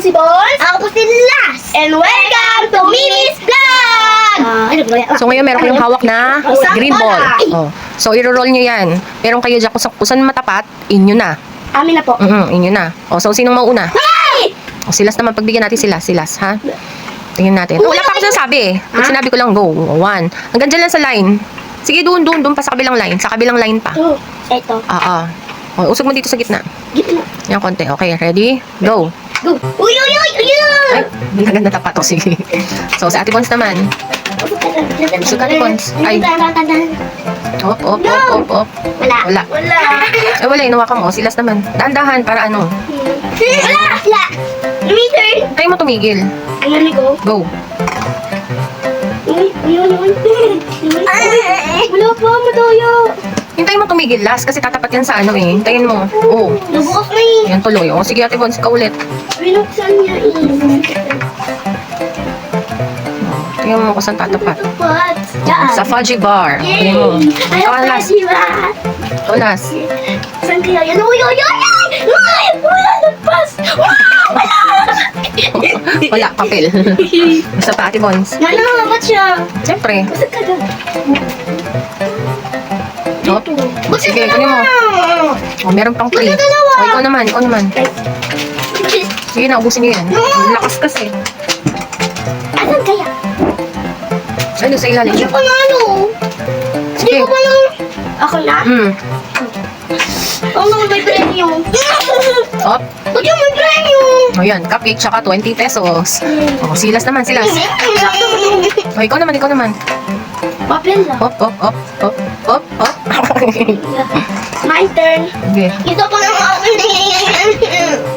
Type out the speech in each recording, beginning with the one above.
si Bones. Ako po si Las. And welcome to Mimi's Vlog! So ngayon meron kayong hawak na green ball. Oh. So i-roll nyo yan. Meron kayo dyan kung saan matapat, inyo na. Amin na po. Inyo na. O, so sinong mauna? Hey! O, silas naman, pagbigyan natin silas, ha? Tingnan natin. Wala pa ako sinasabi eh. Pag sinabi ko lang, go. 1. Hanggang dyan lang sa line. Sige, doon pa sa kabilang line. Sa kabilang line pa. Ito. Oo. O, usog mo dito sa gitna. Gitna. Yan, konti. Okay, ready? Go. Go. Uy! Ay, ganda tapat. O, sige. So, sa Ate Bons naman. Gusto ka, Ate Bons? Ay. Op. Wala. Wala. Ay, wala. Inuwakan mo. Silas naman. Dahan-dahan para ano. Wala. Meter. Tayo mo tumigil. Ayan, go. Go. Wala pa, matoyo. Hintayin mo tumigil last kasi tatapat yan sa ano eh. Hintayin mo. Oo. Nabukas na eh. Yan tuloy. O, sige Ate Bons, ikaw ulit. Binuksan niya eh. Tingnan mo kung saan tatapat. What? Sa fudgy bar. Tingnan mo. Ikaw ang last. Ikaw last. Saan kaya yan? Uy! Wala nagpas! Wala! Wala, papel. Basta pa Ate Bons. Ba't siya? Siyempre. Basag ka daw. Op. Sige, kunin mo. O, meron pang 3. O, ikaw naman. Sige na, ubusin niyo yan. Lakas kasi. Asan kaya? Ay, doon sa ilalim. Hindi ko na ano. Hindi Sige. ko pa lang. Ako na? Ako naman may premyo. Op. Ba't yung may premyo? O, yan. Cupcake, tsaka 20 pesos. O, silas naman, silas. O, ikaw naman. Papel lang. Op. My turn. Sige. Ito ko lang ako.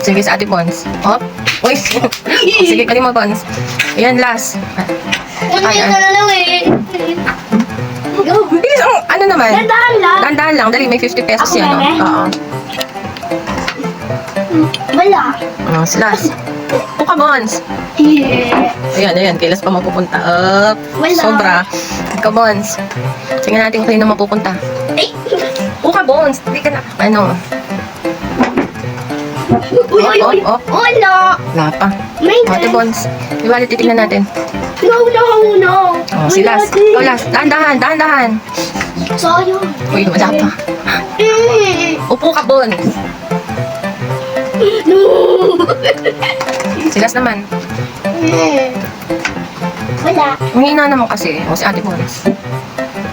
Sige sa Ate Bons. Op. Uy. Sige, kali mo, Bons. Ayan, last. Ano Ay, yun ay. na lang eh. Go. Bilis, ano naman? Dandahan lang. Dandahan lang. Dali, may 50 pesos Ako yan. meme? Oo. Wala. Last. Puka, Bons. Yeah. Ayan. Kailas pa mapupunta. Up. Wala. Sobra. Ikaw, Bons. Tingnan natin kung kanino mapupunta. Ay. Puka, Bons. Hindi ka na. Ano? Uy. Op. Wala. Wala pa. May O, Ate Bons. Di ba, titignan natin. No. O, si last. Ikaw last. Dahan-dahan. Sayang. Uy, wala pa. Upo ka, Bons. No. Si last naman. Wala. Ang hina naman kasi. O, si Ate Bons.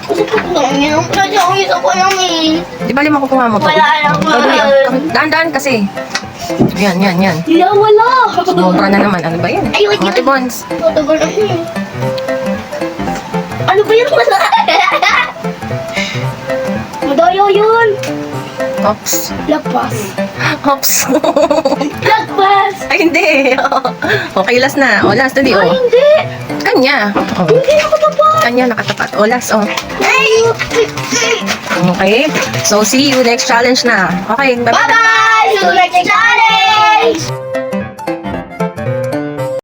Kasi ko lang yun. Kasi ako isa ko lang eh. Di ba lima kukuha mo to? Wala lang. Dahan-dahan kasi. Yan. Wala. Sobra na naman. Ano ba yan? Ay, wait, Ate Bons. Tutugon lang yun. Ano ba yun? Madayo yun. Ops. Lagpas. Ops. Lagpas. Ay, hindi. Okay, last na. O, last na di. Ay, O. hindi. Kanya. O. Hindi ako tapos. Kanya nakatapat. O, last. O. Ay. Okay. So, see you next challenge na. Okay, bye-bye. Bye-bye. See you next challenge.